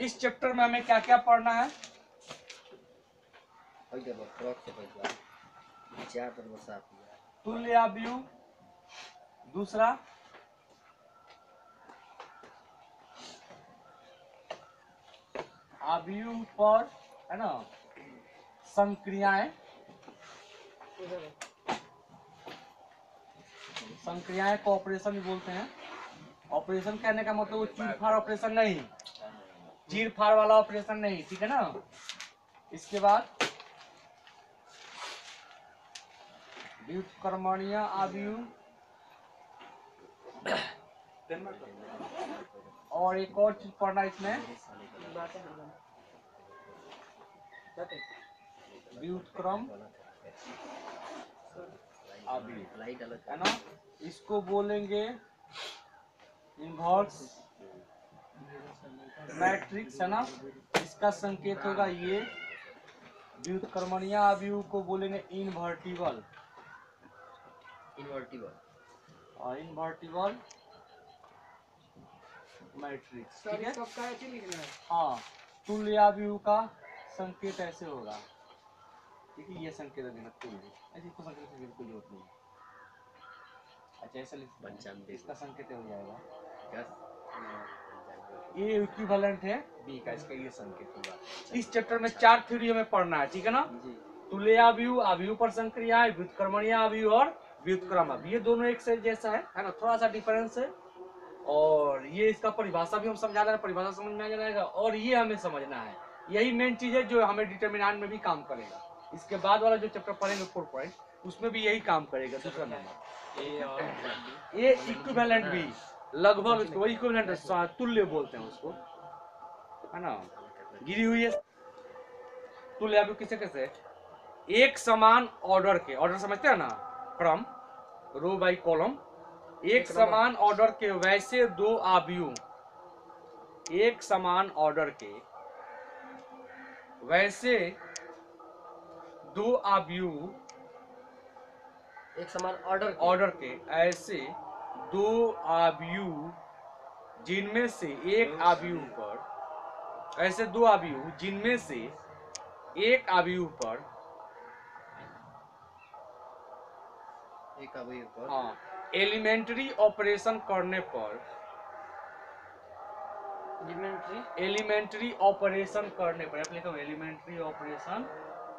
इस चैप्टर में हमें क्या क्या पढ़ना है? तुल्याव्यूह, दूसरा अव्यूह पर है ना संक्रियाएं, संक्रियाएं को ऑपरेशन भी बोलते हैं। ऑपरेशन कहने का मतलब वो चीरफाड़ ऑपरेशन नहीं, चीरफाड़ वाला ऑपरेशन नहीं, ठीक है ना। इसके बाद व्युत्क्रमणीय अव्यूह और एक और चीज पढ़ना इसमें, व्युत्क्रम अव्यूह है ना, इसको बोलेंगे इन्वर्स मैट्रिक्स है ना। इसका संकेत होगा ये। व्युत्क्रमणीय अव्यूह को बोलेंगे इनवर्टिबल, और इनवर्टिबल मैट्रिक्स, ठीक है। हाँ, तुल्याव्यूह का संकेत ऐसे होगा, ठीक है। ये संकेत देना तुल्य, ऐसे इसको संकेत देने की कोई जरूरत नहीं। अच्छा ऐसा लिख, इसका संकेत हो जाएगा ए इक्विवेलेंट है बी का, इसका ये संकेत होगा। इस चैप्टर में 4 थ्योरी हमें पढ़ना है, ठीक है ना। तुल्याव्यूह, अव्यूह पर संक्रियाएं, व्युत्क्रमणीय अव्यूह और व्युत्क्रम अव्यूह, ये दोनों एक से जैसा है ना, थोड़ा सा डिफरेंस है। और ये इसका परिभाषा भी हम समझा रहे हैं, परिभाषा समझ में आ जाएगा, और ये हमें समझना है। यही मेन चीज है जो हमें डिटरमिनेंट में भी काम करेगा। इसके बाद वाला जो चैप्टर पढ़ेंगे 4 पॉइंट, उसमें भी यही काम करेगा। दूसरा नंबर ये इक्विवेलेंट भी लगभग वही इक्विवेलेंट तुल्य बोलते हैं उसको, है ना। गिरी हुई है तुल्याव्यूह किसे कैसे, एक समान ऑर्डर के, ऑर्डर समझते हैं ना, क्रम, रो बाई कॉलम, एक समान ऑर्डर के वैसे दो अव्यूह, एक समान ऑर्डर के वैसे दो अव्यूह, एक समान ऑर्डर के ऐसे दो अव्यूह जिनमें से एक अव्यूह पर, ऐसे दो अव्यूह जिनमें से एक अव्यूह पर, हाँ, एलिमेंट्री ऑपरेशन करने पर, एलिमेंट्री ऑपरेशन करने पर, एलिमेंट्री ऑपरेशन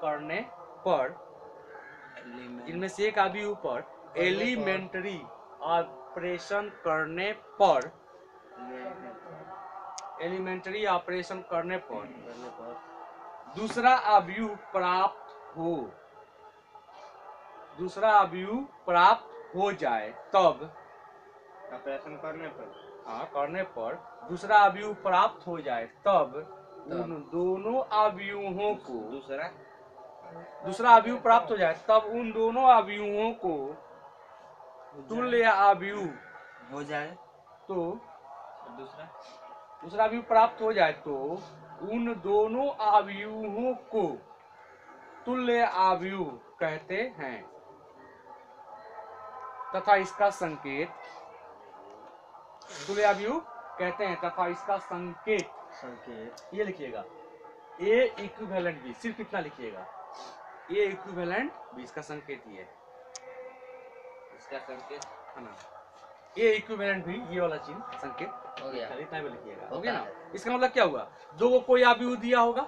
करने पर, इनमें से एक अव्यूह पर एलिमेंट्री ऑपरेशन करने पर, एलिमेंट्री ऑपरेशन करने पर दूसरा अव्यूह प्राप्त हो, दूसरा अव्यूह प्राप्त हो जाए, तब ऑपरेशन करने पर, हाँ करने पर दूसरा अव्यूह प्राप्त हो जाए, तब उन दोनों अव्यूहों को, दूसरा अव्यूह प्राप्त हो जाए, तब उन दोनों अव्यूहों को तुल्य अव्यूह हो जाए, तो दूसरा अव्यूह प्राप्त हो जाए तो उन दोनों अव्यूहों को तुल्य अव्यूह कहते हैं, तथा इसका संकेत, तुल्य अव्यूह कहते हैं तथा इसका संकेत ये लिखिएगा, ए इक्विवेलेंट बी, सिर्फ इतना लिखिएगा, ए इक्विवेलेंट बी, इसका संकेत ये, इसका संकेत है ना, ए इक्विवेलेंट भी, ये वाला चीज संकेत हो गया, इतना भी लिखिएगा, हो गया ना। इसका मतलब क्या हुआ, दो को कोई अव्यूह दिया होगा,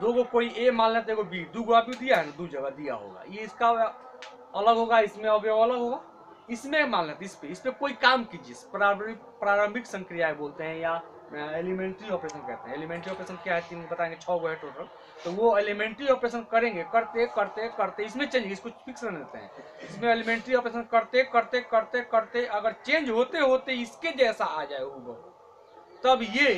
दो को कोई ए मान लेते हैं, बी, दो को अव्यूह दिया है ना, दो जगह दिया होगा, ये इसका अलग होगा, इसमें अवयव अलग होगा, इसमें मान लेते, इस पे कोई काम कीजिए, प्रारंभिक संक्रियाएं बोलते हैं या एलिमेंट्री ऑपरेशन कहते हैं। एलिमेंट्री ऑपरेशन क्या है, तीन बताएंगे, 6 गो है टोटल, तो वो एलिमेंट्री ऑपरेशन करेंगे, करते करते करते, इसमें चेंज, इसको फिक्स रहने देते हैं, इसमें एलिमेंट्री ऑपरेशन करते करते करते करते अगर चेंज होते होते इसके जैसा आ जाए वो, तब ये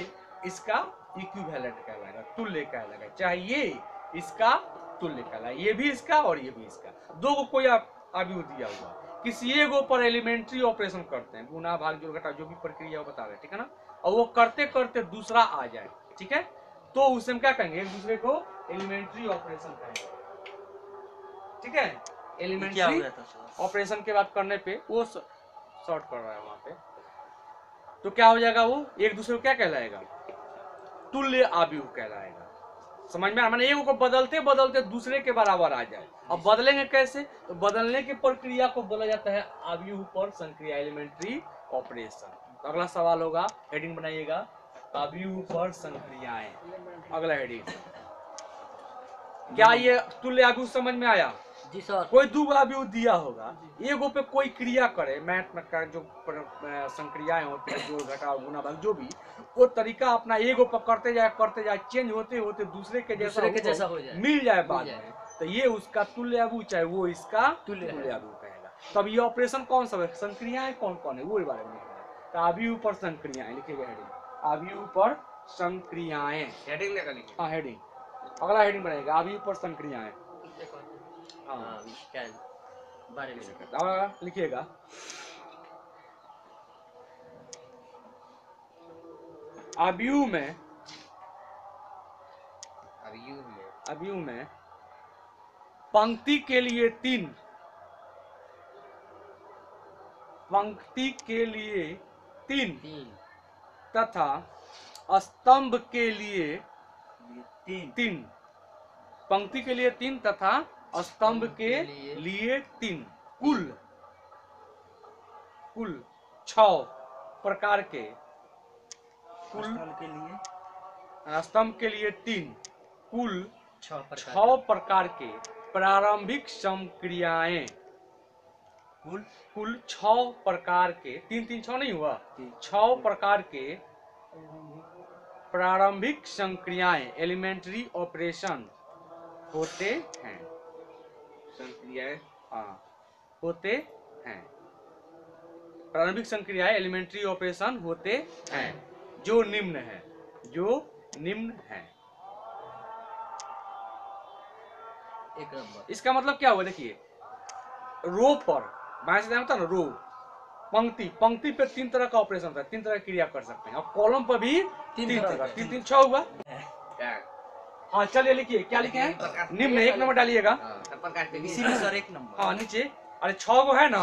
इसका इक्विवेलेंट कहलाएगा, तुल्य कहलाएगा, चाहे ये इसका तुल्य कहलाएगा, ये भी इसका और ये भी इसका। दो को कोई अव्यूह दिया हुआ, किसी एगो पर एलिमेंट्री ऑपरेशन करते हैं, गुना भाग जोड़ घटा जो भी प्रक्रिया वो बता रहे हैं, ठीक है ना, और वो करते करते दूसरा आ जाए, ठीक है, तो उसे हम क्या कहेंगे, एक दूसरे को एलिमेंट्री ऑपरेशन कहेंगे, ठीक है। एलिमेंट्री ऑपरेशन के बाद करने पे वो शॉर्ट कर रहा है वहां पे, तो क्या हो जाएगा, वो एक दूसरे को क्या कहलाएगा, तुल्य अवयव कहलाएगा। समझ में, माने एक को बदलते बदलते दूसरे के बराबर आ जाए। अब बदलेंगे कैसे? तो बदलने की प्रक्रिया को बोला जाता है अवयव पर संक्रिया, एलिमेंट्री ऑपरेशन। तो अगला सवाल होगा, हेडिंग बनाइएगा, अवयव पर संक्रियाएं। अगला हेडिंग, क्या ये तुल्य अवयव समझ में आया? जी सर। कोई दो अवयव दिया होगा, एगो पे कोई क्रिया करे, मैथ में का जो संक्रियाएं होती है, जोड़ घटाव गुणा भाग जो भी, वो तरीका अपना एगो पर करते जाए, चेंज होते होते दूसरे के जैसा हो जाए, मिल जाए बाद में, तो ये उसका तुल्य अवयव, चाहे वो इसका तुल्य अवयव कहेगा। तब ये ऑपरेशन कौन सा है, संक्रियाएं कौन कौन है, वो बारे में लिखना। तो अवयव पर संक्रियाएं लिखिएगा हेडिंग, अवयव पर संक्रियाएं, हेडिंग लगा लीजिए। हाँ हेडिंग, अगला हेडिंग बनेगा अवयव पर संक्रियाएं। हाँ बारे में लिखिएगा, अवयव में पंक्ति के लिए 3, पंक्ति के लिए 3 तथा स्तंभ के लिए 3, पंक्ति के लिए 3 तथा स्तंभ के लिए 3, कुल 6 प्रकार के, स्तंभ के लिए 3, कुल 6 प्रकार के प्रारंभिक संक्रियाएं, कुल 6 प्रकार के, 3 3 6 नहीं हुआ, 6 प्रकार के प्रारंभिक संक्रियाएं, एलिमेंट्री ऑपरेशन होते हैं, संक्रियाएं होते हैं, प्रारंभिक संक्रियाएं एलिमेंट्री ऑपरेशन होते हैं, जो निम्न है, एक नंबर। इसका मतलब क्या हुआ, देखिए रो पर बाएं से होता है ना, रो पंक्ति पे 3 तरह का ऑपरेशन होता है, 3 तरह की क्रिया कर सकते हैं, और कॉलम पर भी 3 तरह, 3 3 6 हुआ। हाँ चलिए लिखिए, क्या लिखे हैं, निम्न 1 नंबर डालिएगा, इसी में सर 1 नंबर। हाँ नीचे, अरे 6 को है ना,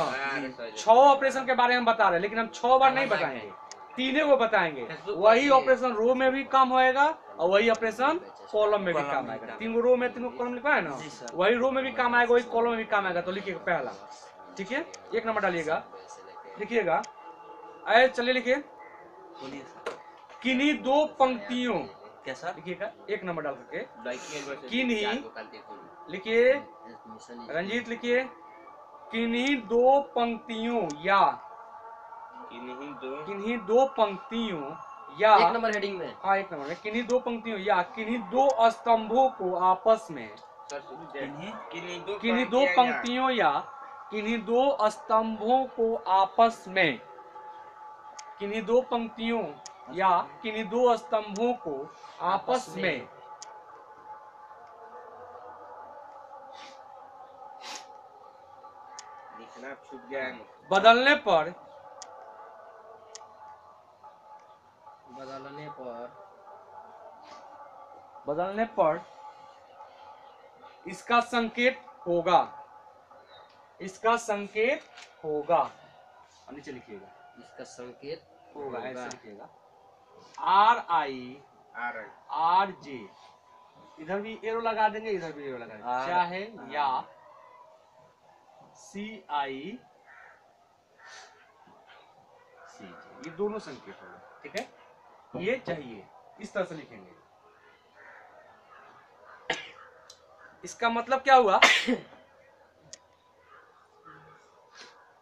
6 ऑपरेशन के बारे में बता रहे हैं, लेकिन हम 6 बार नहीं बताएंगे, 3 को बताएंगे। वही ऑपरेशन रो में भी काम होएगा और वही ऑपरेशन कॉलम में भी काम आएगा। 3 रो में 3 कॉलम लिखा है ना, वही रो में भी काम आएगा, वही कॉलम में भी काम आएगा। तो लिखिएगा पहला, ठीक है, 1 नंबर डालिएगा, लिखिएगा, अरे चलिए लिखिए, किन्हीं 2 पंक्तियों, कैसा लिखिएगा 1 नंबर डाल करके, किन्हीं, लिखिए रंजीत, लिखिए किन्हीं 2 पंक्तियों या, किन्हीं 2 पंक्तियों या, 1 नंबर हेडिंग में, हाँ 1 नंबर में, किन्हीं 2 पंक्तियों या किन्हीं 2 स्तंभों को आपस में, किन्हीं 2 पंक्तियों या किन्हीं 2 स्तंभों को आपस में, किन्हीं 2 पंक्तियों या किन्हीं 2 स्तंभों को आपस में बदलने पर इसका संकेत होगा, नीचे लिखिएगा, इसका संकेत होगा, ऐसे लिखिएगा, RI RJ, इधर भी एरो लगा देंगे, इधर भी एरो लगा देंगे, चाहे या CI CJ, ये दोनों संकेत होगा, ठीक है, ये चाहिए, इस तरह से लिखेंगे। इसका मतलब क्या हुआ,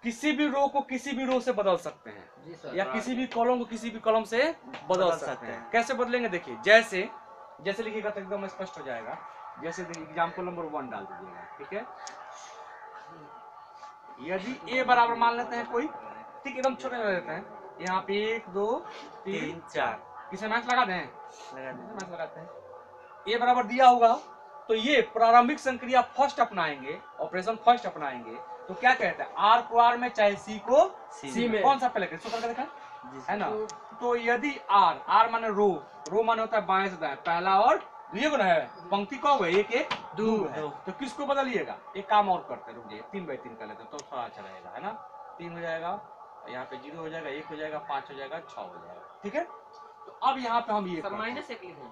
किसी भी रो को किसी भी रो से बदल सकते हैं, या किसी भी कॉलम को किसी भी कॉलम से बदल सकते हैं। कैसे बदलेंगे, देखिए जैसे लिखिएगा तो एकदम स्पष्ट हो जाएगा। जैसे एग्जाम्पल नंबर 1 डाल दीजिएगा, ठीक है, यदि A बराबर मान लेते हैं कोई, ठीक, एकदम छोटे में लेते हैं, यहाँ पे 1 2 3 4, किसे मैच लगा दें, मैच लगाते हैं, A बराबर दिया होगा, तो ये प्रारंभिक संक्रिया फर्स्ट अपनाएंगे, ऑपरेशन फर्स्ट अपनाएंगे, तो क्या कहते हैं, R को R में, चाहे C को C में, कौन सा पहले देखा है ना। तो यदि R माने रो माने होता है बाएं से दाएं, पहला और ये ना है, पंक्ति कौन है, 1 1 2 है, तो किसको बदलिएगा, एक काम और करते हैं, रुकिए 3 बाई 3 कर लेते हैं, तो थोड़ा अच्छा रहेगा, है ना, 3 हो जाएगा, यहाँ पे 0 हो जाएगा, 1 हो जाएगा, 5 हो जाएगा, 6 हो जाएगा, ठीक है। तो अब यहाँ पे हम ये माइनस एक लिखें,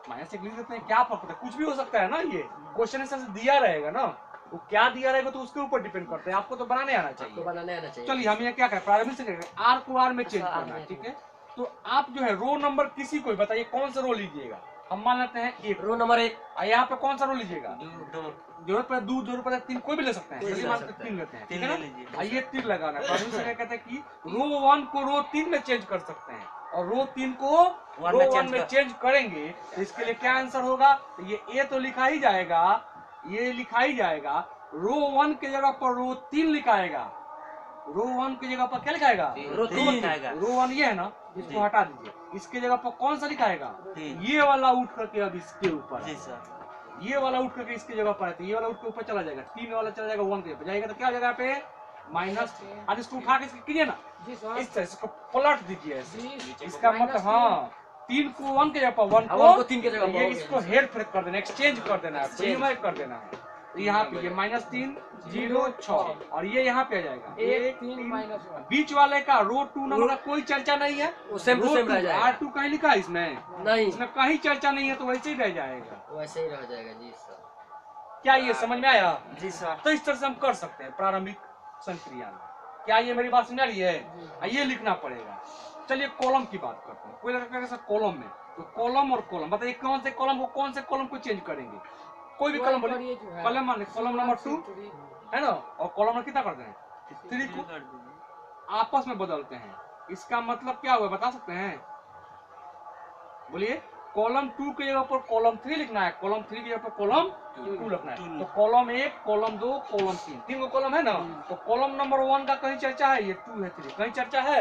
माइनस एक लिख देते हैं, क्या फर्क पड़ता है, कुछ भी हो सकता है ना, ये क्वेश्चन आंसर दिया रहेगा ना, वो क्या दिया रहेगा तो उसके ऊपर डिपेंड करता है, आपको तो बनाने आना चाहिए। आपको बनाने आना चाहिए। चलिए हम ये क्या करें, प्रारंभिक से करेंगे, आर को आर में चेंज करना है, ठीक है। तो आप जो है रो नंबर किसी को बताइए कौन सा रो लीजिएगा, हम मान लेते हैं एक, रो नंबर 1, यहाँ पे कौन सा रो लीजिएगा, 2, जरूरत पड़े 2, जरूरत पड़े 3, कोई भी ले सकते हैं, कोई भी चलिए ले मान सकते हैं। 3 लेते हैं, ठीक 3 है ना। ले लीजिए। आइए 3 लगाना है, प्रारंभिक से क्या कहते हैं कि रो 1 को रो 3 में चेंज कर सकते हैं और रो 3 को One रो में 1 change में कर- चेंज करेंगे, तो इसके लिए क्या आंसर होगा, तो ये ए तो लिखा ही जाएगा, ये लिखा ही जाएगा, रो 1 के जगह पर रो 3 लिखाएगा, रो 1 की जगह पर क्या लिखाएगा, रो 3 लिखाएगा। रो 1 ये है ना, इसको हटा दीजिए, इसके जगह पर कौन सा लिखाएगा, तीन। ये वाला उठ करके अब इसके ऊपर जी है। सर, ये वाला उठ करके इसकी जगह पर है, तो ये वाला उठ के ऊपर चला जाएगा, 3 वाला चला जाएगा 1 के ऊपर जाएगा, तो क्या हो जाएगा पे माइनस, आज इसको उठा के इसको कीजिए ना, इस तरह इसको पलट दीजिए ऐसे, इसका मतलब हाँ 3 को 1 के जगह पर 1 1 को 3 के जगह ये पर इसको हेर फेर कर देना, एक्सचेंज कर देना है, विनिमय कर देना है, तो यहाँ पे ये -3 0 6 और ये यहाँ पे आ जाएगा 1 3 -1, बीच वाले का रो 2 नंबर का कोई चर्चा नहीं है, वो सेम टू सेम रह जाएगा। R2 कहीं लिखा है इसमें नहीं, इसमें कहीं चर्चा नहीं है, तो वैसे ही रह जाएगा। वैसे ही रह जाएगा। जी सर, क्या ये समझ में आया? जी सर, तो इस तरह से हम कर सकते हैं प्रारंभिक संक्रिया में। क्या ये मेरी बात समझ आ रही है? ये लिखना पड़ेगा। चलिए कॉलम की बात करते हैं। कोई लड़का कैसा कॉलम में, तो कॉलम और कॉलम बताइए कौन से कॉलम को कौन से कॉलम को चेंज करेंगे, कोई भी कॉलम बोलिए, कॉलम मान कॉलम नंबर 2 है ना, और कॉलम नंबर कितना करते हैं 3 को आपस में बदलते हैं, इसका मतलब क्या हुआ बता सकते हैं, बोलिए। कॉलम 2 की जगह पर कॉलम 3 लिखना है, कॉलम 3 की जगह पर कॉलम 2 लिखना है, तो कॉलम 1 कॉलम 2 कॉलम 3 को कॉलम है ना, तो कॉलम नंबर 1 का कहीं चर्चा है, ये 2 है 3 कहीं चर्चा है,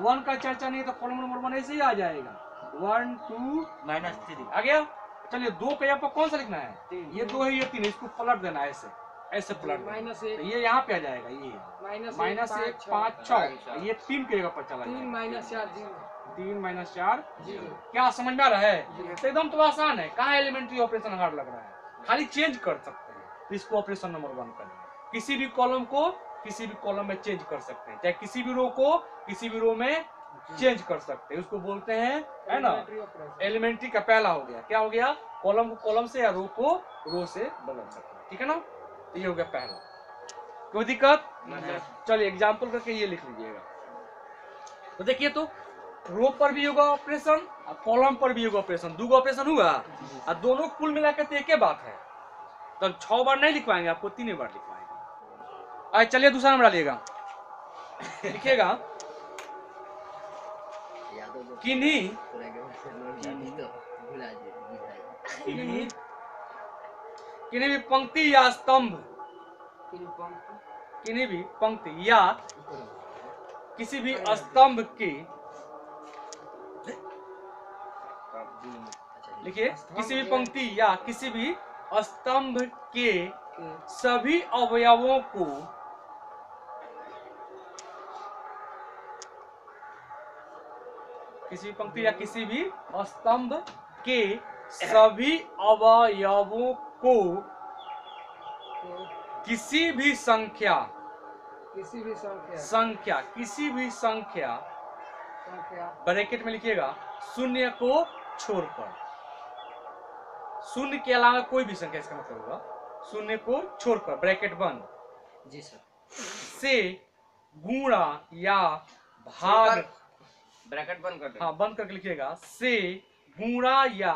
1 का चर्चा नहीं है, तो कॉलम नंबर 1 ऐसे ही आ जाएगा 1 2 -3 आ गया। चलिए 2 के यहाँ पर कौन सा लिखना है, ये 2 है ये 3 है, इसको पलट देना है ऐसे ऐसे पलट देना, तो ये यहाँ पे आ जाएगा, ये -1 5 6 ये 3 की जगह पर चला जाएगा, 3 -4 क्या समझ में आ रहा है? तो एकदम तो आसान है, कहाँ एलिमेंट्री ऑपरेशन हार्ड लग रहा है, खाली चेंज कर सकते हैं, तो इसको ऑपरेशन नंबर 1 करेंगे। किसी भी कॉलम को किसी भी कॉलम में चेंज कर सकते हैं, चाहे किसी भी रो को किसी भी रो में चेंज कर सकते हैं, उसको बोलते हैं है ना एलिमेंट्री का पहला हो गया, क्या हो गया, कॉलम को कॉलम से या रो को रो से बदल सकते हैं, ठीक है ना, तो ये हो गया पहला। कोई दिक्कत? चलिए एग्जाम्पल करके ये लिख लीजिएगा, तो देखिए तो रो पर भी होगा ऑपरेशन और कॉलम पर भी होगा ऑपरेशन, 2 ऑपरेशन हुआ और दोनों कुल मिलाकर तो एक ही बात है, तो 6 बार नहीं लिखवाएंगे आपको, 3 बार लिखवाएंगे। आज चलिए दूसरा नंबर डालिएगा, लिखिएगा किन्हीं किन्हीं भी पंक्ति या स्तंभ, किन्हीं भी पंक्ति या किसी भी स्तंभ की, लिखिए किसी भी पंक्ति या किसी भी स्तंभ के सभी अवयवों को किसी भी पंक्ति या किसी भी स्तंभ के सभी अवयवों को किसी भी संख्या ब्रैकेट में लिखिएगा शून्य को छोड़कर, शून्य के अलावा कोई भी संख्या, इसका मतलब होगा शून्य को छोड़कर ब्रैकेट बंद, जी सर, से गुणा या भाग, ब्रैकेट बंद कर दो, हाँ बंद करके लिखिएगा, से गुणा या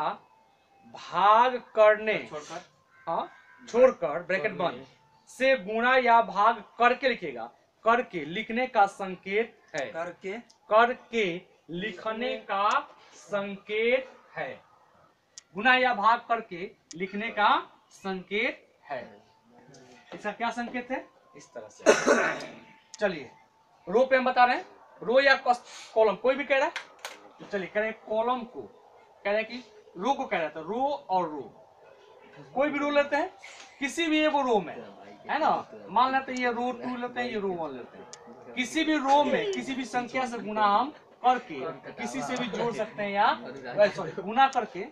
भाग करने, छोड़कर, हाँ छोड़कर ब्रैकेट बंद, से गुणा या भाग करके लिखिएगा, करके लिखने का संकेत है, करके लिखने का संकेत है, गुणा या भाग करके लिखने का संकेत है, इसका क्या संकेत है, इस तरह से। चलिए रो पे हम बता रहे हैं, रो या कॉलम कोई भी कह रहा है, तो चलिए कह रहे हैं कॉलम को, कह रहे हैं कि रो को कह रहा है, तो रो और रो कोई भी रो लेते हैं किसी भी एक रो में, है ना, मान लेते हैं ये रो 2 लेते हैं, ये रो 1 लेते हैं, किसी भी रो में किसी भी संख्या से गुणा हम करके किसी से भी जोड़ सकते हैं, या सॉरी गुणा करके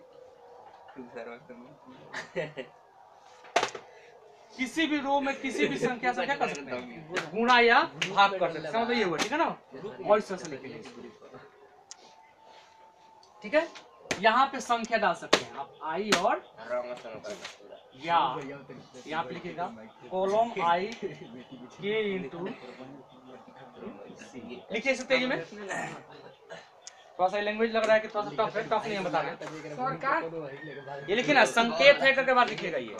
किसी भी रो में किसी भी संख्या से क्या कर सकते हैं, गुणा या भाग कर सकते हैं, मतलब ये हुआ, ठीक है ना, और इस तरह से लिखेंगे। ठीक है, यहाँ पे संख्या डाल सकते हैं आप आई और रंग संख्या या यहाँ पे लिखिएगा कॉलम आई के इंटू लिखिए इसे तेजी में। थोड़ा सा लैंग्वेज लग रहा है कि थोड़ा सा टफ है, टफ नहीं है बता रहे। ये लिखिए ना संकेत है करके बाद लिखिएगा ये।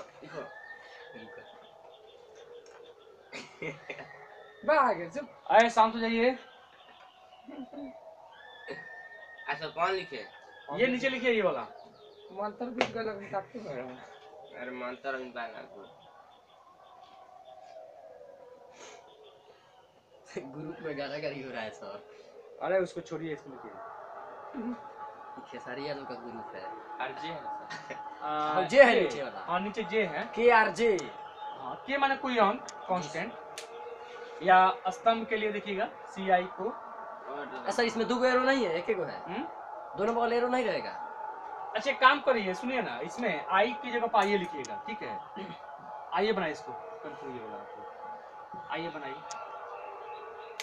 अरे शांत हो जाइए। ऐसा कौन लिखे? ये नीचे लिखिए ये वाला मंत्र भी गलत काटते हैं। अरे मंत्र नहीं पाएगा ग्रुप में गाना गारी हो रहा है सर। अरे उसको छोड़िए, इसको लिखिए। खेसारी यादव का ग्रुप है। आरजे जे जे है है नीचे वाला। हाँ नीचे जे है। के आर जे। हाँ के माने कोई अंक कांस्टेंट या स्तंभ के लिए देखिएगा सी आई को। ऐसा इसमें दो एरो नहीं है, एक ही को है। दोनों बगल एरो नहीं रहेगा। अच्छा एक काम करिए, सुनिए ना, इसमें आई की जगह पर आइए लिखिएगा, ठीक है। आइए बनाइए इसको, कंफ्यूज होगा आपको। आइए बनाइए,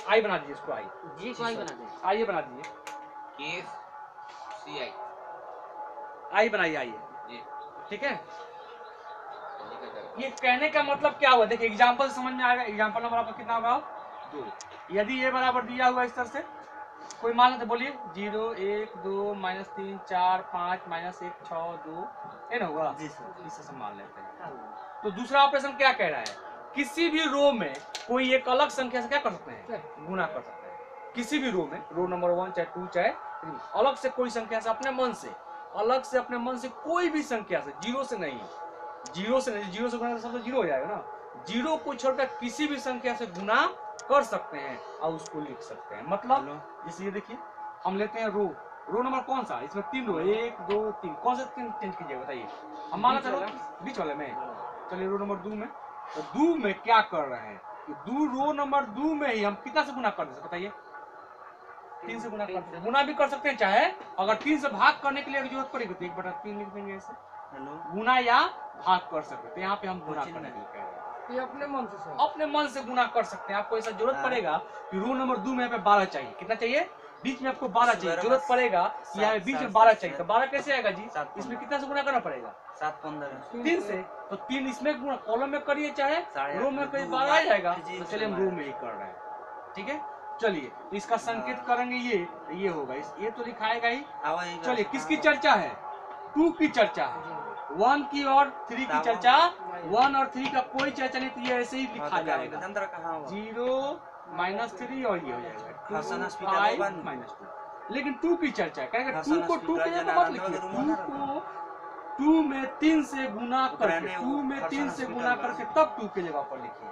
आई बना दीजिए इसको, आई जी को आई बना दे। आइए बना दीजिए, के सी आई आई बनाइए, आइए जी ठीक है। ये कहने का मतलब क्या हुआ, देखिए एग्जाम्पल समझ में आएगा। एग्जाम्पल नंबर आपका कितना होगा? 2। यदि ये बराबर दिया हुआ इस तरह से, कोई मान लेते, बोलिए 0 1 2 -3 4 5 -1 6 2 है ना होगा जी सर। इससे मान लेते हैं। तो दूसरा ऑपरेशन क्या कह रहा है, किसी भी रो में कोई एक अलग संख्या से क्या कर सकते हैं? गुना कर सकते हैं। किसी भी रो में, रो नंबर 1 चाहे 2 चाहे 3, अलग से कोई संख्या से अपने मन से, अलग से अपने मन से कोई भी संख्या से, जीरो से नहीं, जीरो से नहीं, जीरो से गुना तो सब तो जीरो हो जाएगा ना। जीरो को छोड़कर किसी भी संख्या से गुना कर सकते हैं और उसको लिख सकते हैं। मतलब जैसे ये देखिए, हम लेते हैं रो, रो नंबर कौन सा, इसमें 3 रो, 1 2 3, कौन सा 3 चेंज कीजिएगा बताइए। हम माना चलो बीच वाले में, चलिए रो नंबर 2 में। तो 2 में क्या कर रहे हैं कि 2 रो नंबर 2 में ही हम कितना से गुना कर दे सकते बताइए? 3 से गुना कर सकते हैं। गुना भी कर सकते हैं, चाहे अगर 3 से भाग करने के लिए जरूरत पड़ेगी तो 1/3 लिख देंगे ऐसे, गुना या भाग कर सकते हैं। तो यहाँ पे हम गुना करने के लिए कह रहे हैं, ये अपने मन से सर, अपने मन से गुना कर सकते हैं। आपको ऐसा जरूरत पड़ेगा कि रो नंबर 2 में यहाँ पे 12 चाहिए, कितना चाहिए? बीच में आपको 12 चाहिए, जरूरत पड़ेगा कि यहाँ बीच में 12 चाहिए। तो 12 कैसे आएगा जी? इसमें कितना से गुना करना पड़ेगा? 7 15 3 से। तो 3 इसमें गुना, कॉलम में करिए चाहे रो में करिए, 12 आ जाएगा। तो चलिए हम रो में ही कर रहे हैं, ठीक है। चलिए तो इसका संकेत करेंगे, ये होगा, ये तो लिखाएगा ही। चलिए किसकी चर्चा है? 2 की चर्चा है, 1 की और 3 की चर्चा। 1 और 3 का कोई चर्चा नहीं, तो ये ऐसे ही लिखा जाएगा 0 -3 और ये हो जाएगा 5 -2। लेकिन 2 की चर्चा कहेंगे, 2 को 2 के जगह मत लिखिए, 2 को 2 में 3 से गुना करके, 2 में 3 से गुना करके तब 2 के जगह पर लिखिए।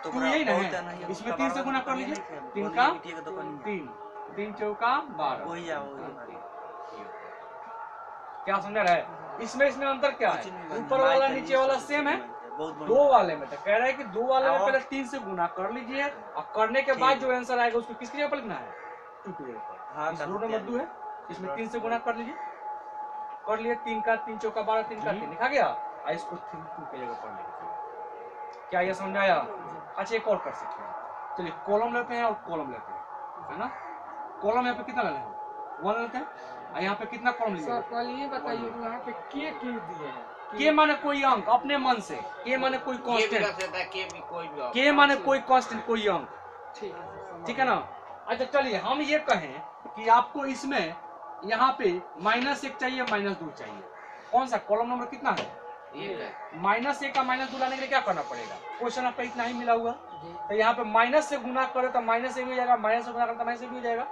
तो यही ना है, इसमें 3 से गुना कर लीजिए, 3 का 3, 3 चौका 12। क्या समझ रहा है? इसमें अंतर क्या है? ऊपर वाला नीचे वाला सेम है। 2 वाले में तो कह रहा है कि 2 वाले में पहले 3 से गुना कर लीजिए और करने के बाद जो आंसर आएगा उसको किसकी जगह पर लिखना है? 2 की जगह पर। इस रो नंबर 2 है, इसमें 3 से गुना कर लीजिए, कर लिए, 3 का 3 चौका 12, 3 का 3 लिखा गया और इसको 2 की जगह पर लिखिए। क्या ये समझ आया? अच्छा एक और कर सकते हैं, चलिए कॉलम लेते हैं और कॉलम लेते हैं, है ना। कॉलम यहाँ पे कितना लेना है? 1 लेते हैं और यहाँ पे कितना कॉलम लीजिए? सर पहले ये बताइए यहाँ पे के क्यों दिए हैं? के माने कोई अंक अपने मन से, के माने कोई कांस्टेंट, के माने कोई कांस्टेंट, कोई अंक, ठीक है ना। अच्छा चलिए हम ये कहें कि आपको इसमें यहाँ पे -1 चाहिए, -2 चाहिए, कौन सा कॉलम नंबर कितना है? -1 का -2 लाने के लिए क्या करना पड़ेगा? क्वेश्चन आपका इतना ही मिला हुआ, तो यहाँ पे माइनस से गुना करे तो -1 हो जाएगा, माइनस से गुना करे तो -1 हो जाएगा।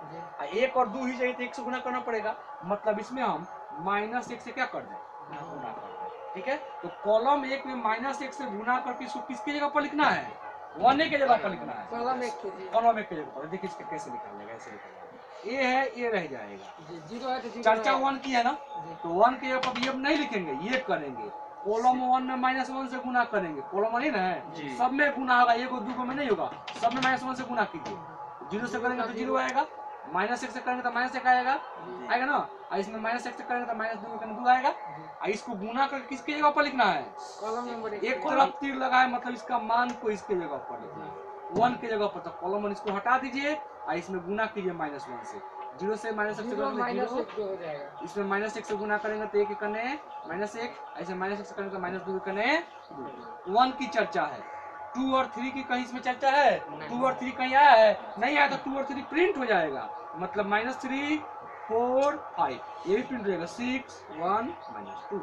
1 और 2 ही चाहिए तो 1 से गुना करना पड़ेगा, मतलब इसमें हम -1 से क्या कर दें? गुना कर दें, ठीक है। तो कॉलम 1 में -1 से गुना करके इसको किसकी जगह पर लिखना है? 1 के जगह पर लिखना है, कॉलम 1 के जगह पर। देखिए इसके कैसे लिखा जाएगा, ऐसे लिखा जाएगा, ये है, ये रह जाएगा। 0 है तो 0 चर्चा 1 की है ना, तो 1 के जगह पर ये नहीं लिखेंगे, ये करेंगे। कॉलम 1 में -1 से गुना करेंगे, कॉलम 1 ही ना है, सब में गुना होगा, 1 और 2 में नहीं होगा, सब में -1 से गुना कीजिए। 0 से करेंगे तो 0 आएगा, -1 से करेंगे तो -1 आएगा ना, और इसमें -1 से करेंगे तो -2 आएगा। और इसको गुना करके किसकी जगह पर लिखना है? कॉलम नंबर 1 एक तरफ तीर लगाए, मतलब इसका मान को इसके जगह पर लिखना है, 1 के जगह पर। तो कॉलम 1 इसको हटा दीजिए और इसमें गुना कीजिए -1 से, 0 से -1 से गुना करेंगे माइनस 0, 1 2 हो जाएगा। इसमें -1 से गुना करेंगे तो 1 करने -1, ऐसे -1 से करेंगे तो -2 करने 2। 1 की चर्चा है, 2 और 3 की कहीं इसमें चर्चा है? 2 और 3 कहीं आया है? नहीं आया तो 2 और 3 प्रिंट हो जाएगा, मतलब -3 4 5 ये भी प्रिंट हो जाएगा, 6 1 -2।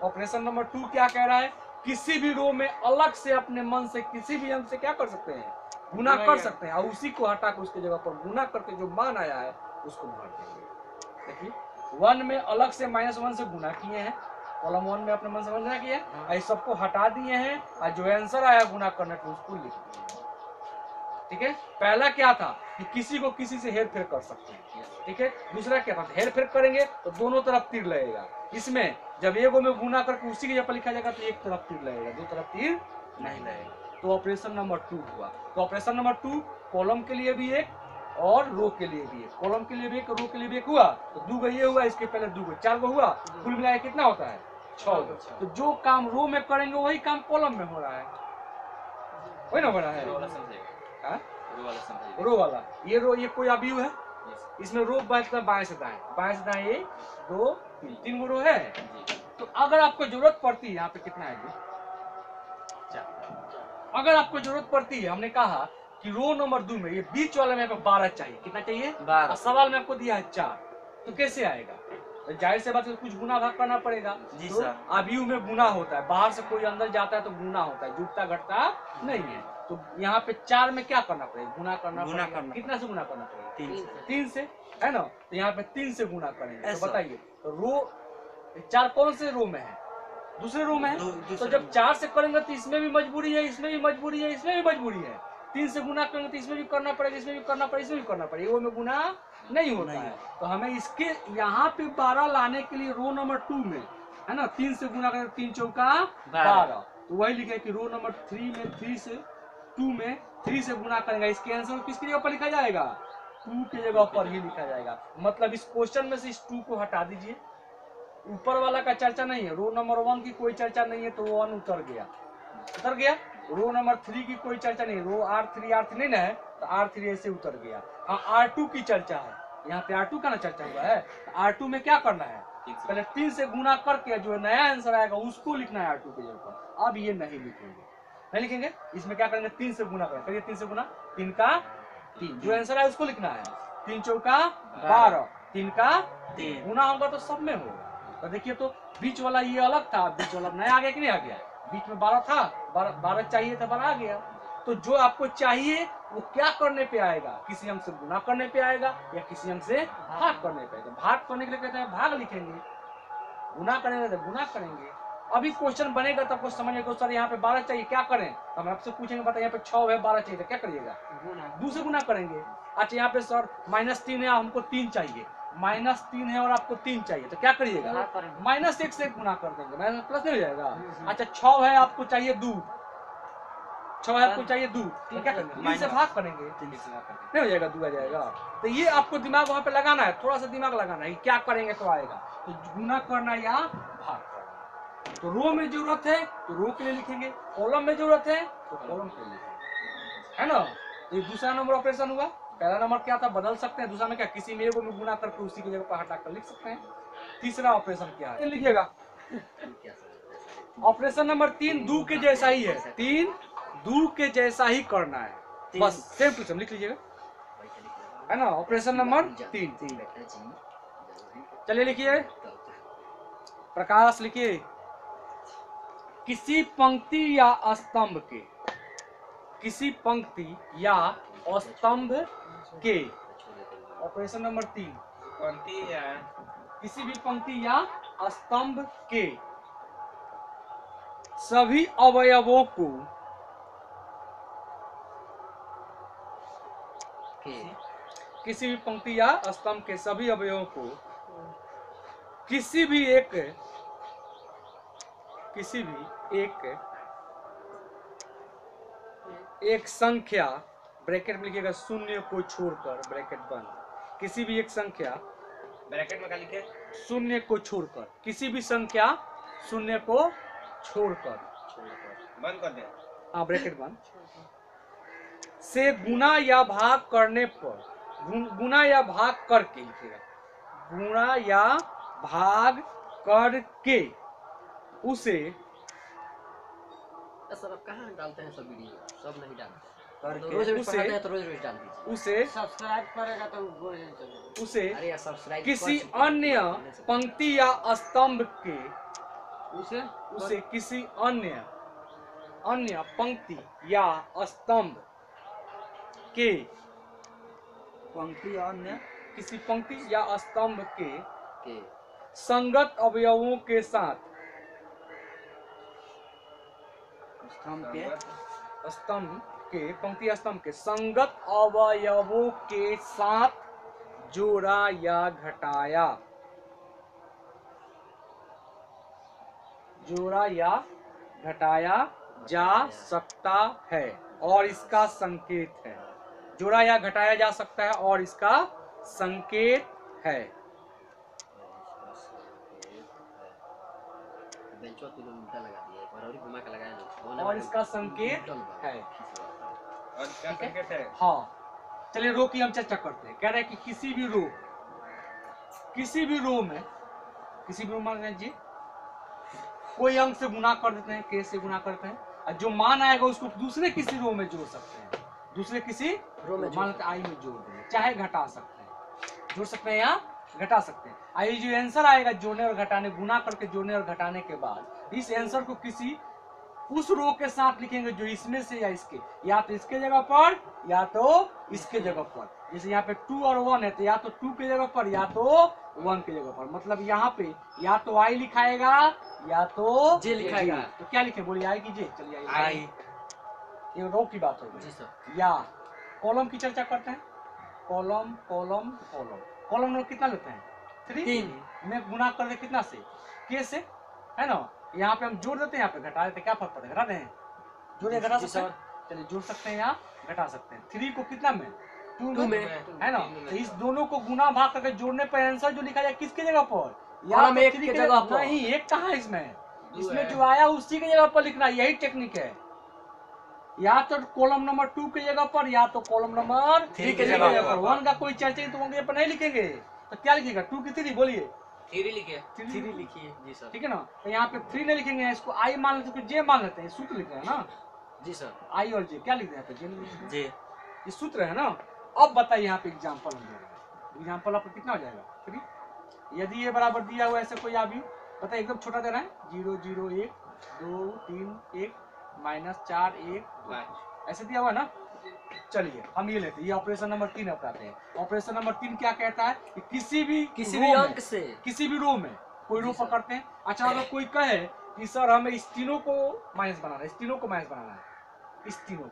ऑपरेशन नंबर 2 क्या कह रहा है? किसी भी रो में अलग से अपने मन से किसी भी अंक से क्या कर सकते हैं? गुना कर सकते हैं, और उसी को हटा कर उसके जगह पर गुना करके जो मान आया है उसको भर देंगे। देखिए 1 में अलग से -1 से गुना किए हैं, कॉलम 1 में अपने मन से गुना किए हैं, और सबको हटा दिए हैं, और जो आंसर आया गुना करने पे उसको लिख दिए। ठीक है, पहला क्या था कि किसी को किसी से हेर फेर कर सकते हैं। ठीक है, दूसरा क्या था? हेर फेर करेंगे तो दोनों तरफ तीर लगेगा। इसमें जब एगो में गुना करके उसी के जगह पर लिखा जाएगा तो एक तरफ तीर लगेगा, दो तरफ तीर नहीं लगेगा। तो ऑपरेशन नंबर 2 हुआ। तो ऑपरेशन नंबर 2 कॉलम के लिए भी एक और रो के लिए भी एक, कॉलम के लिए भी एक, रो के लिए भी एक हुआ, तो 2 ये हुआ, इसके पहले 2 4 हुआ, कुल मिलाकर कितना होता है? 6। तो जो काम रो में करेंगे वही काम कॉलम में हो रहा है, वही ना हो रहा है। रो वाला ये कोई अवयव है, इसमें रो बैठता है बाएं से दाएं, बाएं से दाएं 1 2 3 गो रो है। तो अगर आपको जरूरत पड़ती है, यहाँ पे कितना है जी? अगर आपको जरूरत पड़ती है, हमने कहा कि रो नंबर 2 में ये बीच वाले में 12 चाहिए, कितना चाहिए? 12। सवाल में आपको दिया है 4, तो कैसे आएगा? तो जाहिर से बात है कुछ गुना भाग करना पड़ेगा जी तो सर। अवयव में गुना होता है, बाहर से कोई अंदर जाता है तो गुना होता है, जुटता घटता नहीं है। तो यहाँ पे 4 में क्या करना पड़ेगा? गुना करना पड़ेगा। कितना से गुना करना पड़ेगा? 3 से, है ना? तो यहाँ पे 3 से गुना करेंगे। तो बताइए रो 4 कौन से रो में है? दूसरे रो में है। तो जब 4 से करेंगे तो इसमें भी मजबूरी है, इसमें भी मजबूरी है, इसमें भी मजबूरी है। 3 से गुना करेंगे तो इसमें भी करना पड़ेगा, इसमें भी करना पड़ेगा, इसमें भी करना पड़ेगा, वो में गुना नहीं होता है। तो हमें इसके यहाँ पे 12 लाने के लिए रो नंबर 2 में, है ना, 3 से गुना करेंगे 3 चौका 12, तो वही लिखे कि रो नंबर 3 में 3 से 2 में 3 से गुना करेंगे। इसके आंसर किसकी जगह पर लिखा जाएगा? 2 की जगह पर ही लिखा जाएगा। मतलब इस क्वेश्चन में से इस 2 को हटा दीजिए, ऊपर वाला का चर्चा नहीं है, रो नंबर 1 की कोई चर्चा नहीं है, तो 1 उतर गया, उतर गया। रो नंबर 3 की कोई चर्चा नहीं, रो R3 नहीं ना है, तो R3 ऐसे उतर गया। हाँ, R2 की चर्चा है, यहाँ पे R2 का ना चर्चा हुआ है। तो R2 में क्या करना है? पहले 3 से गुना करके जो नया आंसर आएगा उसको लिखना है R2 के जगह पर। अब ये नहीं लिखेंगे, नहीं लिखेंगे, इसमें क्या करेंगे? 3 से गुना करेंगे, 3 से गुना 3 का 3, जो आंसर है उसको लिखना है। 3 चौका 12, 3 का 3, गुना होगा तो सब में होगा। तो देखिए, तो बीच वाला ये अलग था, बीच वाला नया आ गया कि नहीं आ गया? बीच में 12 था, 12 चाहिए था, 12 आ गया। तो जो आपको चाहिए वो क्या करने पे आएगा? किसी अंक से गुना करने पे आएगा या किसी अंक से भाग करने पे आएगा। भाग करने के लिए कहते हैं भाग लिखेंगे, गुना करेंगे तो गुना करेंगे। अभी क्वेश्चन बनेगा तो आपको समझ में, सर यहाँ पे 12 चाहिए, क्या करें? तो हम आपसे पूछेंगे, बताइए यहाँ पे 6 है, 12 चाहिए, तो क्या करिएगा? 2 से गुना करेंगे। अच्छा, यहाँ पे सर -3 है, हमको 3 चाहिए, -3 है और आपको 3 चाहिए, तो क्या करिएगा? -1 से गुना कर देंगे, माइनस प्लस नहीं हो जाएगा। अच्छा, 6 है, आपको चाहिए दूध, 6 है, आपको चाहिए दूध, तो क्या करेंगे? 3 से भाग करेंगे, नहीं हो जाएगा, 2 आ जाएगा। तो ये आपको दिमाग वहां पे लगाना है, थोड़ा सा दिमाग लगाना है, क्या करेंगे तो आएगा। तो गुना करना या भाग करना। तो रो में जरूरत है तो रो के लिए लिखेंगे, कॉलम में जरूरत है तो कॉलम के लिए लिखेंगे, है ना। ये दूसरा नंबर ऑपरेशन हुआ। पहला नंबर क्या था? बदल सकते हैं। दूसरा में क्या? किसी में एगो में गुना करके उसी की जगह पर हटा कर लिख सकते हैं। तीसरा ऑपरेशन क्या है? लिखिएगा, ऑपरेशन नंबर 3 दू के जैसा ही है, 3 दू के जैसा ही करना है, बस सेम टू सेम लिख लीजिएगा, है ना। ऑपरेशन नंबर 3, चलिए लिखिए, प्रकाश लिखिए, किसी पंक्ति या स्तंभ के, किसी पंक्ति या स्तंभ के, ऑपरेशन नंबर 3, पंक्ति या किसी भी पंक्ति या स्तंभ के सभी अवयवों को किसी भी पंक्ति या स्तंभ के सभी अवयवों को किसी भी एक संख्या, ब्रैकेट में लिखिएगा 0 को छोड़कर, ब्रैकेट बंद, किसी भी एक संख्या, ब्रैकेट में क्या लिखे? 0 को छोड़कर, किसी भी संख्या 0 को छोड़कर, बंद कर दे, हाँ ब्रैकेट बंद, से गुना या भाग करने पर गुना या भाग करके लिखेगा, गुणा या भाग करके उसे सर आप कहाँ डालते हैं सब वीडियो? सब नहीं डालते। करके तो रोज रोज उसे- पढ़ाते हैं तो रोज रोज डाल दीजिए। उसे सब्सक्राइब करेगा तो वो चलेगा। उसे अरे यार सब्सक्राइब किसी अन्य पंक्ति या स्तंभ के उसे किसी अन्य पंक्ति या स्तंभ के किसी पंक्ति या स्तंभ के के संगत अवयवों के साथ पंक्ति या स्तंभ के संगत अवयवों के साथ जोड़ा या घटाया जा सकता है और इसका संकेत है। जोड़ा या घटाया जा सकता है और इसका संकेत है। बेंचो तीनों उल्टा लगा दिया, एक बार और घुमा के लगाया ना, और इसका संकेत है। और क्या संकेत है? हाँ, चलिए रो की हम चर्चा करते हैं। कह रहे हैं कि किसी भी रो में मान लीजिए कोई अंक से गुना कर देते हैं, के से गुना करते हैं, और जो मान आएगा उसको दूसरे किसी रो में जोड़ सकते हैं, दूसरे किसी रो में मान लेते आई में जोड़ देंगे, चाहे घटा सकते हैं, जोड़ सकते हैं या घटा सकते हैं। आई जो आंसर आएगा जोड़ने और घटाने, गुना करके जोड़ने और घटाने के बाद इस आंसर को किसी उस रो के साथ लिखेंगे जो इसमें से या इसके, या तो इसके जगह पर या तो इसके जगह पर। जैसे यहाँ पे 2 और 1 है तो या तो 2 के जगह पर या तो 1 के जगह पर। मतलब यहाँ पे या तो आई लिखाएगा या तो जे लिखाएगा। तो क्या लिखे बोलिए, आई की जे? चलिए आई। ये रो की बात हो जी गई। सर। या कॉलम की चर्चा करते हैं। कॉलम लोग कितना लेते हैं? 3 में गुना कर दे कितना से? के से, है ना। यहाँ पे हम जोड़ देते हैं, यहाँ पे घटा देते हैं, क्या फर्क पड़ता है? घटा दें, जोड़े घटा सकते हैं। चलिए जोड़ सकते हैं या घटा सकते हैं। 3 को कितना में? 2 में, है ना। तो इस दोनों को गुना भाग करके जोड़ने पर आंसर जो लिखा जाए किसके जगह पर? या कॉलम तो 1 3 के जगह पर। नहीं, एक कहाँ है इसमें? इसमें जो आया उसी के जगह पर लिखना, यही टेक्निक है। या तो कॉलम नंबर 2 के जगह पर या तो कॉलम नंबर 3 के जगह पर। 1 का कोई चर्चा नहीं तो 1 के पर नहीं लिखेंगे। तो क्या लिखेगा? 2 की 3 बोलिए, 3 लिखिए। 3 लिखिए। जी सर। ठीक है ना। तो यहाँ पे 3 नहीं लिखेंगे, इसको आई मान लेते हैं, जे मान लेते हैं, सूत्र लिख रहे हैं ना। जी सर। आई और जे क्या लिख रहे हैं? जे लिख रहे हैं। जे ये सूत्र है ना। अब बताइए यहाँ पे एग्जाम्पल हम दे रहे हैं। एग्जाम्पल आपको कितना हो जाएगा? 3। यदि ये बराबर दिया हुआ ऐसे कोई आप बताइए, एकदम छोटा दे रहा है, 0 0 1 2 3 1 -4 1 5 ऐसे दिया हुआ है ना। चलिए हम ये लेते हैं, ये ऑपरेशन नंबर 3 अपनाते हैं। ऑपरेशन नंबर 3 क्या कहता है कि किसी भी अंक से किसी भी रो में कोई रो पकड़ते हैं। अच्छा, अगर कोई कहे कि सर हमें इस तीनों को माइनस बनाना है, इस तीनों को माइनस बनाना है, इस तीनों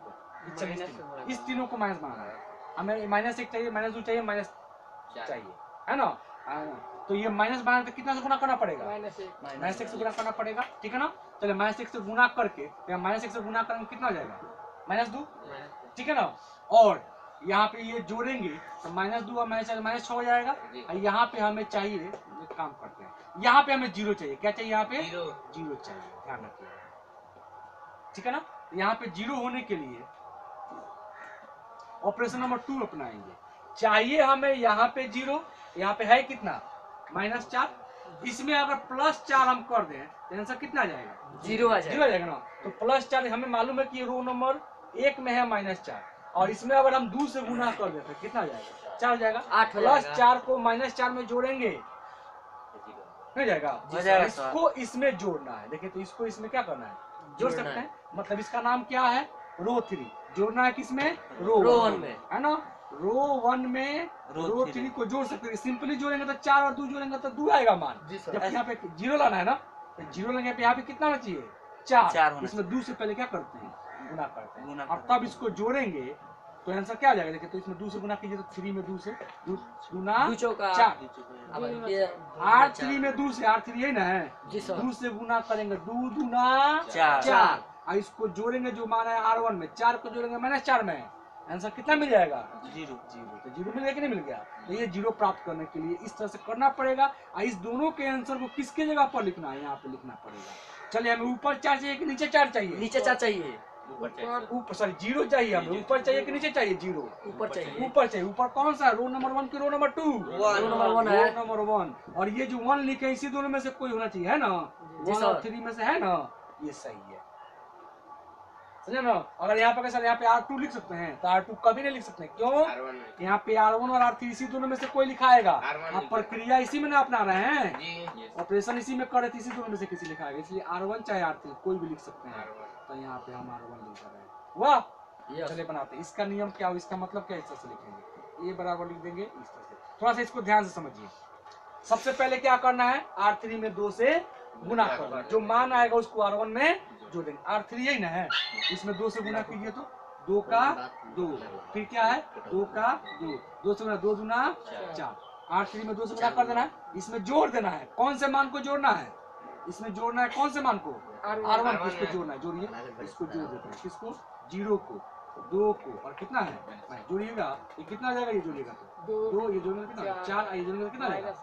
को माइनस बनाना है, हमें -1 चाहिए, -2 चाहिए, माइनस चाहिए, है ना। तो ये माइनस बनाने तो कितना से गुना करना पड़ेगा? -1 से गुना करना पड़ेगा, ठीक है ना। चलिए -1 से गुना करके, -1 से गुना करेंगे कितना हो जाएगा? -2, ठीक है ना। और यहाँ पे ये जोड़ेंगे तो -2 और -6 हो जाएगा। और यहाँ पे हमें चाहिए, एक काम करते हैं, यहाँ पे हमें 0 चाहिए। क्या चाहिए? यहाँ पे 0 चाहिए, ध्यान रखिएगा, ठीक है ना। यहाँ पे 0 होने के लिए ऑपरेशन नंबर 2 अपनाएंगे। चाहिए हमें यहाँ पे 0, यहाँ पे है कितना? -4। इसमें अगर +4 हम कर दें तो आंसर कितना आ जाएगा? 0 आ जाएगा ना। तो +4 हमें मालूम है कि रो नंबर 1 में है -4, और इसमें अगर हम 2 से गुना कर देते हैं कितना आ जाएगा? 4 हो जाएगा। 8 हो जाएगा। +4 को -4 में जोड़ेंगे, हो जाएगा। इसको इसमें जोड़ना है। देखिए, तो इसको इसमें क्या करना है? जोड़ सकते हैं। मतलब इसका नाम क्या है? रो 3। जोड़ना है किसमें? रो 1 में, है ना। रो 1 में रो 3 को जोड़ सकते हैं। सिंपली जोड़ेंगे तो 4 और 2 जोड़ेंगे तो 2 आएगा मान। जब यहाँ पे 0 लाना है ना, तो 0 लेंगे पे यहाँ पे कितना होना चाहिए? 4। इसमें 2 से पहले क्या करते हैं? गुना करते हैं, और तब इसको जोड़ेंगे तो आंसर क्या आ जाएगा? देखिए, तो इसमें 2 से गुना कीजिए तो 3 में 2 से गुना 4। R3 में 2 से, R3 यही ना है, 2 से गुना करेंगे, 2 दूना 4। और इसको जोड़ेंगे, जो मान है R1 में, 4 को जोड़ेंगे -4 में, आंसर कितना मिल जाएगा? 0। तो 0 मिल गया कि नहीं मिल गया? तो ये 0 प्राप्त करने के लिए इस तरह से करना पड़ेगा। और इस दोनों के आंसर को किसके जगह पर लिखना है? यहाँ पे लिखना पड़ेगा। चलिए, हमें ऊपर 4 चाहिए कि नीचे 4 चाहिए? नीचे 4 चाहिए। ऊपर सॉरी जीरो चाहिए हमें, ऊपर चाहिए कि नीचे चाहिए? जीरो ऊपर चाहिए। ऊपर चाहिए। ऊपर कौन सा? रो नंबर 1 की रो नंबर 2? रो नंबर 1 है। Row number 1। और ये जो 1 लिखे हैं, इसी दोनों में से कोई होना चाहिए, है ना? जी 1 और सर। 3 में से है ना? ये सही है, समझे ना? अगर यहाँ पे कैसा, यहाँ पे R2 लिख सकते हैं तो R2 कभी नहीं लिख सकते, क्यों? यहाँ पे R1 और R3 इसी दोनों में से कोई लिखाएगा। आप प्रक्रिया इसी में ना अपना रहे हैं, ऑपरेशन इसी में कर रहे थे, इसी दोनों में से किसी लिखाएगा, इसलिए R1 चाहे R3 कोई भी लिख सकते हैं। तो यहाँ पे हम R1 लिख रहे हैं। वाह, चलिए बनाते हैं। इसका नियम क्या हो, इसका मतलब क्या, इस तरह से लिखेंगे, A बराबर लिख देंगे इस तरह से। थोड़ा सा इसको ध्यान से समझिए। सबसे पहले क्या करना है, R3 में 2 से गुना करना, जो मान आएगा उसको R1 में जोड़ देंगे। R3 यही ना है, इसमें 2 से गुना कीजिए तो 2 का 2, फिर क्या है 2 का 2, 2 से गुना 2 दूना 4। R3 में 2 से गुना कर देना है, इसमें जोड़ देना है। कौन से मान को जोड़ना है? इसमें जोड़ना है कौन से मान को? R1 को। इसको जोड़ना है, जोड़िए, इसको जोड़ देते हैं। किसको? 0 को, 2 को, और कितना है जोड़िएगा, ये कितना आ जाएगा? ये जोड़िएगा तो 2, ये जोड़ने कितना 4, ये जोड़ने कितना आएगा?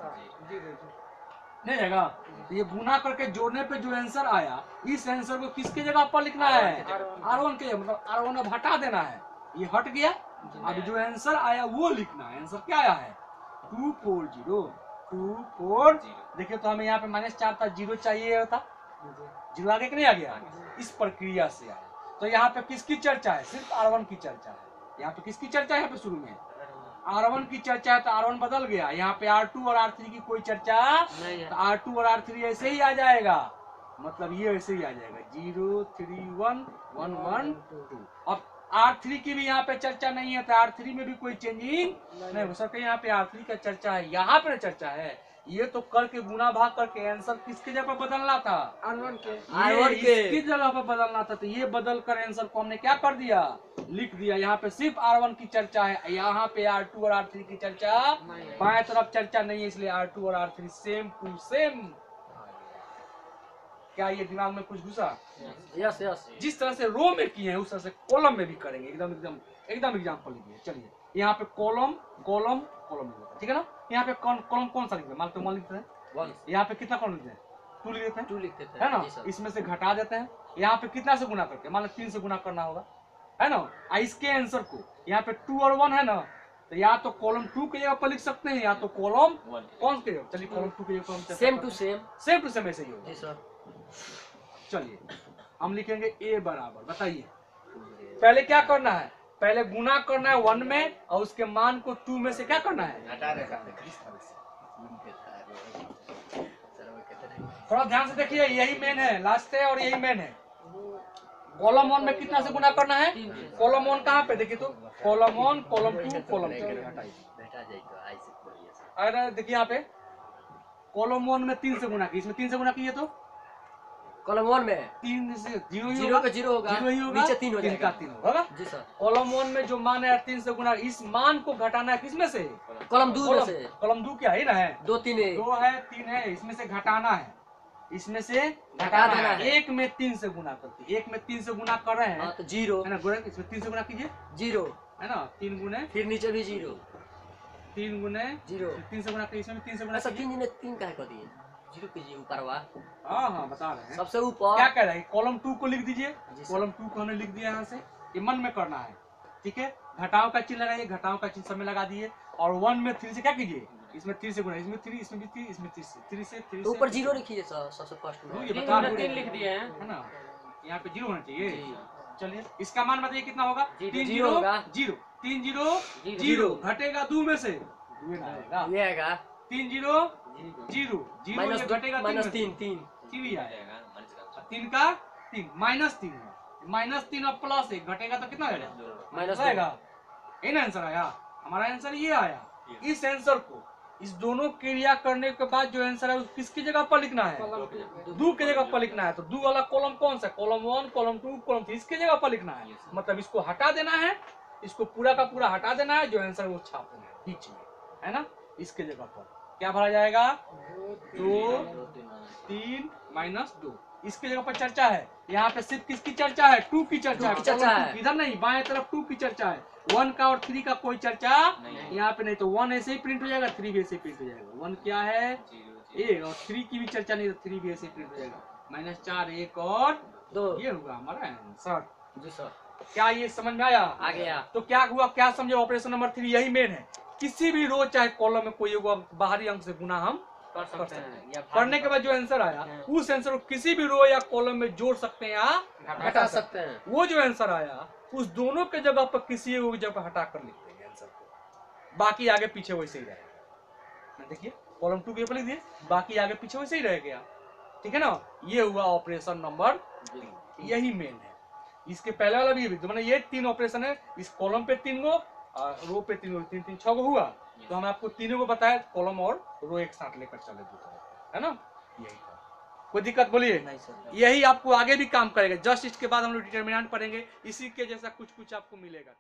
नहीं जाएगा। तो ये गुना करके जोड़ने पे जो आंसर आया, इस आंसर को किसके जगह पर लिखना है? R1 के, मतलब R1 अब हटा देना है, ये हट गया। अब जो आंसर आया वो लिखना है। आंसर क्या आया है? 240, 240। देखिए तो हमें यहाँ पे -4 था, 0 चाहिए था, 0 आगे कि नहीं आ गया? इस प्रक्रिया से आया। तो यहाँ पे किसकी चर्चा है? सिर्फ R1 की चर्चा है। यहाँ पे किसकी चर्चा है? यहाँ पे शुरू में R1 की चर्चा है, तो R1 बदल गया। यहाँ पे R2 और R3 की कोई चर्चा नहीं है, तो R2 और R3 ऐसे ही आ जाएगा, मतलब ये ऐसे ही आ जाएगा 0 3 1 1 1 2। अब R3 की भी यहाँ पे चर्चा नहीं है, तो R3 में भी कोई चेंजिंग नहीं हो सकता। यहाँ पे R3 का चर्चा है, यहाँ पे चर्चा है। ये तो करके गुना भाग करके आंसर किसके जगह पर बदलना था? R1 के इसकी जगह पर बदलना था। तो ये बदल कर आंसर को हमने क्या कर दिया? लिख दिया। यहाँ पे सिर्फ R1 की चर्चा है, यहाँ पे R2 और R3 की चर्चा बाएं तरफ चर्चा नहीं है, इसलिए R2 और R3 सेम टू सेम। क्या ये दिमाग में कुछ घुसा? Yes yes. जिस तरह से रो में किए हैं उस तरह से कॉलम में भी करेंगे। एकदम एकदम एकदम एग्जाम्पल लीजिए। चलिए यहाँ पे कॉलम कॉलम कॉलम, ठीक है ना? यहाँ पे कॉलम कौन सा लिखते हैं? मान लो 1 लिखते हैं, यहाँ पे कितना कॉलम लिखते हैं? 2 लिख देते हैं, 2 लिखते थे, है ना? इसमें से घटा देते हैं। यहाँ पे कितना से गुना करके, मान लो 3 से गुना करना होगा, है ना? इसके आंसर को यहाँ पे 2 और 1 है ना, तो या तो कॉलम 2 के जगह पर लिख सकते हैं, या तो कॉलम कौन के जगह? चलिए कॉलम 2 के जगह सेम टू सेम ऐसे ही होगा। जी सर। चलिए हम लिखेंगे A बराबर, बताइए पहले क्या करना है? पहले गुना करना है 1 में, और उसके मान को 2 में से क्या करना है? थोड़ा ध्यान से देखिए, यही मेन है, लास्ट है और यही मेन है। कॉलम 1 में कितना से गुना करना है? कॉलम 1 कहाँ पे देखिए तो? Column 1 column 2 column 3। अरे देखिए यहाँ पे कॉलम 1 में 3 से गुना की, इसमें 3 से गुना कीजिए तो कॉलम 1 में 3 से 0 0 का 0 होगा, ही होगा, नीचे 3 हो जाएगा, 3 होगा जी सर। कॉलम 1 में जो मान है 3 से गुना, इस मान को घटाना है किसमें से? कॉलम 2 में से। कॉलम 2 क्या है ना, है 2 3 है, 2 है 3 है, इसमें से घटाना है, इसमें से घटाना है। 1 में 3 से गुना करते, 1 में 3 से गुना कर रहे हैं तो 0 है ना, गुणा इसमें 3 से गुना कीजिए 0 है ना, 3 गुने, फिर नीचे भी 0 3 गुने 0, 3 से गुना कीजिए, इसमें 3 से गुना ऐसा 3 ने 3 काहे कर दिए? 0 कीजिए ऊपर वा। हाँ बता रहे हैं सबसे ऊपर क्या कह रहे हैं? कॉलम 2 को लिख दीजिए, कॉलम 2 को हमने लिख दिया यहाँ से, ये मन में करना है, ठीक है? घटाव का चिन्ह लगाइए, घटाव का चिन्ह सब में लगा दिए, और 1 में 3 से क्या कीजिए? इसमें 3 से गुना, इसमें 3, इसमें भी 3, इसमें 3 से 3 से 3 तो ऊपर 0 लिखिए सर, सबसे फर्स्ट में। ये बता 3 लिख दिए हैं, है ना, यहाँ पे 0 होना चाहिए। चलिए इसका मान बताइए कितना होगा? 3 0 होगा, 0 3 0 0 घटेगा 2 में से, ये आएगा 3 0 0 0 ये घटेगा -3 3 3 आएगा, 3 का 3 -3 है, -3 और +1 घटेगा तो कितना आएगा? माइनस आएगा। इन आंसर आया हमारा, आंसर ये आया। इस आंसर को इस दोनों क्रिया करने के बाद जो आंसर है किसकी जगह पर लिखना है? 2 की जगह पर लिखना है। तो 2 वाला कॉलम कौन सा? कॉलम 1 कॉलम 2 कॉलम 3 इसकी जगह पर लिखना है। मतलब इसको हटा देना है, इसको पूरा का पूरा हटा देना है, जो आंसर वो छाप देना है बीच में, है ना? इसके जगह पर क्या भरा जाएगा? 2 3 -2। इसकी जगह पर चर्चा है, यहाँ पे सिर्फ किसकी चर्चा है? 2 की चर्चा है, इधर नहीं, बाएं तरफ 2 की चर्चा है। 1 का और 3 का कोई चर्चा यहाँ पे नहीं, तो 1 ऐसे ही प्रिंट हो जाएगा, 3 भी ऐसे ही प्रिंट हो जाएगा। 1 क्या है? ए, और 3 की भी चर्चा नहीं, तो 3 भी ऐसे ही प्रिंट हो जाएगा। -4 1 और 2, ये होगा हमारा आंसर। जी सर। क्या ये समझ में आया? आ गया। तो क्या हुआ, क्या समझे? ऑपरेशन नंबर 3 यही मेन है। किसी भी रो चाहे कॉलम में कोई एगो बाहरी अंक से गुना हम कर सकते हैं या करने के बाद जो आंसर आया उस आंसर को किसी भी रो या कॉलम में जोड़ सकते हैं या घटा सकते हैं। वो जो आंसर आया उस दोनों के जगह पर किसी एक जगह पर हटा कर लिख देंगे आंसर को, बाकी आगे पीछे वैसे ही रहेगा। देखिए कॉलम 2 के ऊपर लिख दिए, बाकी आगे पीछे वैसे ही रह गया। ठीक है ना, ये हुआ ऑपरेशन नंबर 3, यही मेन है। इसके पहले वाला भी मैंने ये 3 ऑपरेशन है, इस कॉलम पे 3 गो, रो पे 3 गो, 3 3 6 गो हुआ। तो हम आपको तीनों को बताया, कॉलम और रो एक साथ लेकर चले दूसरे, है ना, यही था। कोई दिक्कत बोलिए? नहीं सर। यही आपको आगे भी काम करेगा। जस्ट इसके बाद हम लोग डिटरमिनेंट पढ़ेंगे, इसी के जैसा कुछ कुछ आपको मिलेगा।